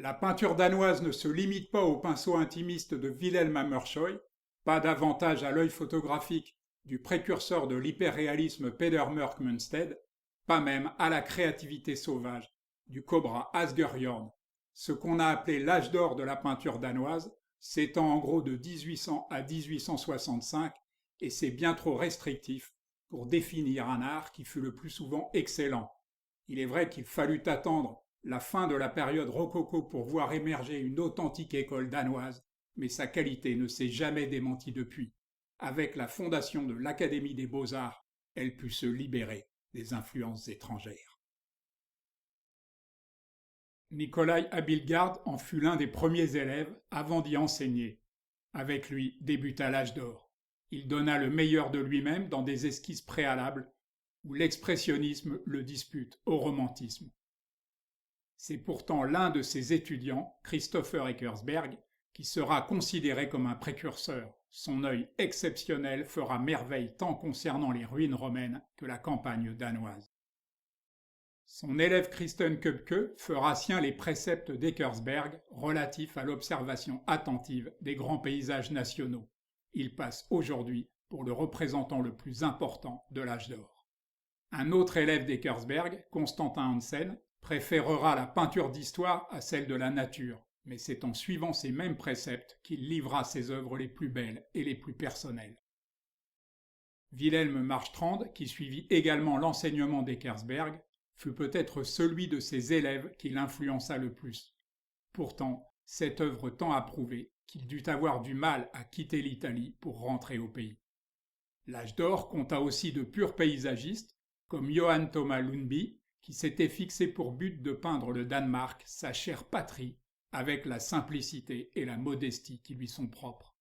La peinture danoise ne se limite pas au pinceau intimiste de Wilhelm Hammershøi, pas davantage à l'œil photographique du précurseur de l'hyperréalisme Peder Mørk Munstead, pas même à la créativité sauvage du cobra Asger Jorn. Ce qu'on a appelé l'âge d'or de la peinture danoise s'étend en gros de 1800 à 1865 et c'est bien trop restrictif pour définir un art qui fut le plus souvent excellent. Il est vrai qu'il fallut attendre la fin de la période rococo pour voir émerger une authentique école danoise, mais sa qualité ne s'est jamais démentie depuis. Avec la fondation de l'Académie des Beaux-Arts, elle put se libérer des influences étrangères. Nicolai Abildgaard en fut l'un des premiers élèves avant d'y enseigner. Avec lui débuta l'âge d'or. Il donna le meilleur de lui-même dans des esquisses préalables où l'expressionnisme le dispute au romantisme. C'est pourtant l'un de ses étudiants, Christopher Eckersberg, qui sera considéré comme un précurseur. Son œil exceptionnel fera merveille tant concernant les ruines romaines que la campagne danoise. Son élève Kristen Købke fera sien les préceptes d'Eckersberg relatifs à l'observation attentive des grands paysages nationaux. Il passe aujourd'hui pour le représentant le plus important de l'âge d'or. Un autre élève d'Eckersberg, Constantin Hansen, préférera la peinture d'histoire à celle de la nature, mais c'est en suivant ces mêmes préceptes qu'il livra ses œuvres les plus belles et les plus personnelles. Wilhelm Marstrand, qui suivit également l'enseignement d'Eckersberg, fut peut-être celui de ses élèves qui l'influença le plus. Pourtant, cette œuvre tant approuvée qu'il dut avoir du mal à quitter l'Italie pour rentrer au pays. L'âge d'or compta aussi de purs paysagistes, comme Johan Thomas Lundby, qui s'était fixé pour but de peindre le Danemark, sa chère patrie, avec la simplicité et la modestie qui lui sont propres.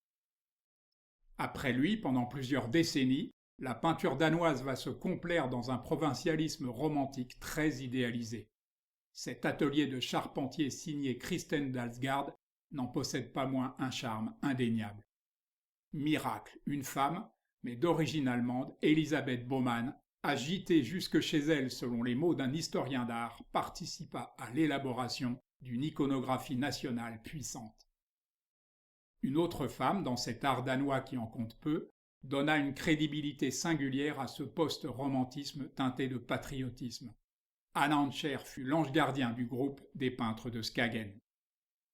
Après lui, pendant plusieurs décennies, la peinture danoise va se complaire dans un provincialisme romantique très idéalisé. Cet atelier de charpentier signé Kristen Dalsgaard n'en possède pas moins un charme indéniable. Miracle, une femme, mais d'origine allemande, Elisabeth Baumann, agitée jusque chez elle selon les mots d'un historien d'art, participa à l'élaboration d'une iconographie nationale puissante. Une autre femme, dans cet art danois qui en compte peu, donna une crédibilité singulière à ce post-romantisme teinté de patriotisme. Anna Ancher fut l'ange gardien du groupe des peintres de Skagen.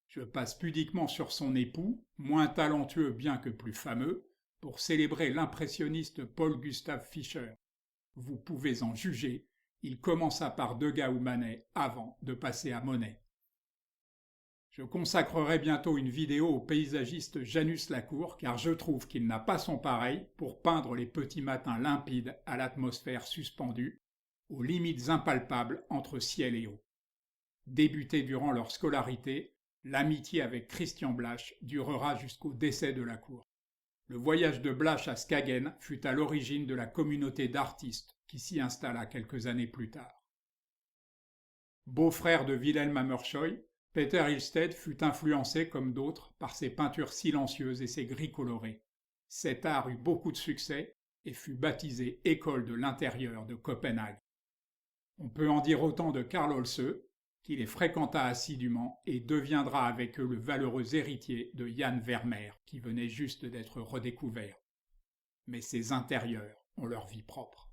Je passe pudiquement sur son époux, moins talentueux bien que plus fameux, pour célébrer l'impressionniste Paul Gustav Fischer. Vous pouvez en juger, il commença par Degas ou Manet avant de passer à Monet. Je consacrerai bientôt une vidéo au paysagiste Janus Lacour car je trouve qu'il n'a pas son pareil pour peindre les petits matins limpides à l'atmosphère suspendue, aux limites impalpables entre ciel et eau. Débutée durant leur scolarité, l'amitié avec Christian Blasch durera jusqu'au décès de Lacour. Le voyage de Blasch à Skagen fut à l'origine de la communauté d'artistes qui s'y installa quelques années plus tard. Beau-frère de Wilhelm Hammershøi, Peter Ilsted fut influencé comme d'autres par ses peintures silencieuses et ses gris colorés. Cet art eut beaucoup de succès et fut baptisé École de l'intérieur de Copenhague. On peut en dire autant de Carl Olse, qui les fréquenta assidûment et deviendra avec eux le valeureux héritier de Jan Vermeer, qui venait juste d'être redécouvert. Mais ces intérieurs ont leur vie propre.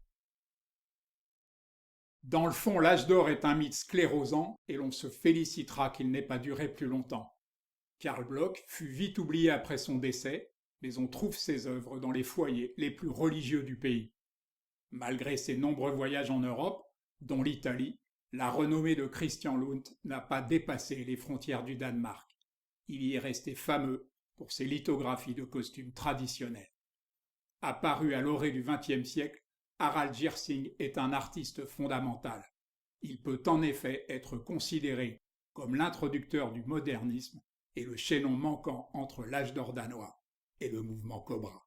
Dans le fond, l'âge d'or est un mythe sclérosant et l'on se félicitera qu'il n'ait pas duré plus longtemps. Karl Bloch fut vite oublié après son décès, mais on trouve ses œuvres dans les foyers les plus religieux du pays. Malgré ses nombreux voyages en Europe, dont l'Italie, la renommée de Christian Lund n'a pas dépassé les frontières du Danemark. Il y est resté fameux pour ses lithographies de costumes traditionnels. Apparu à l'orée du XXe siècle, Harald Giersing est un artiste fondamental. Il peut en effet être considéré comme l'introducteur du modernisme et le chaînon manquant entre l'âge d'or danois et le mouvement Cobra.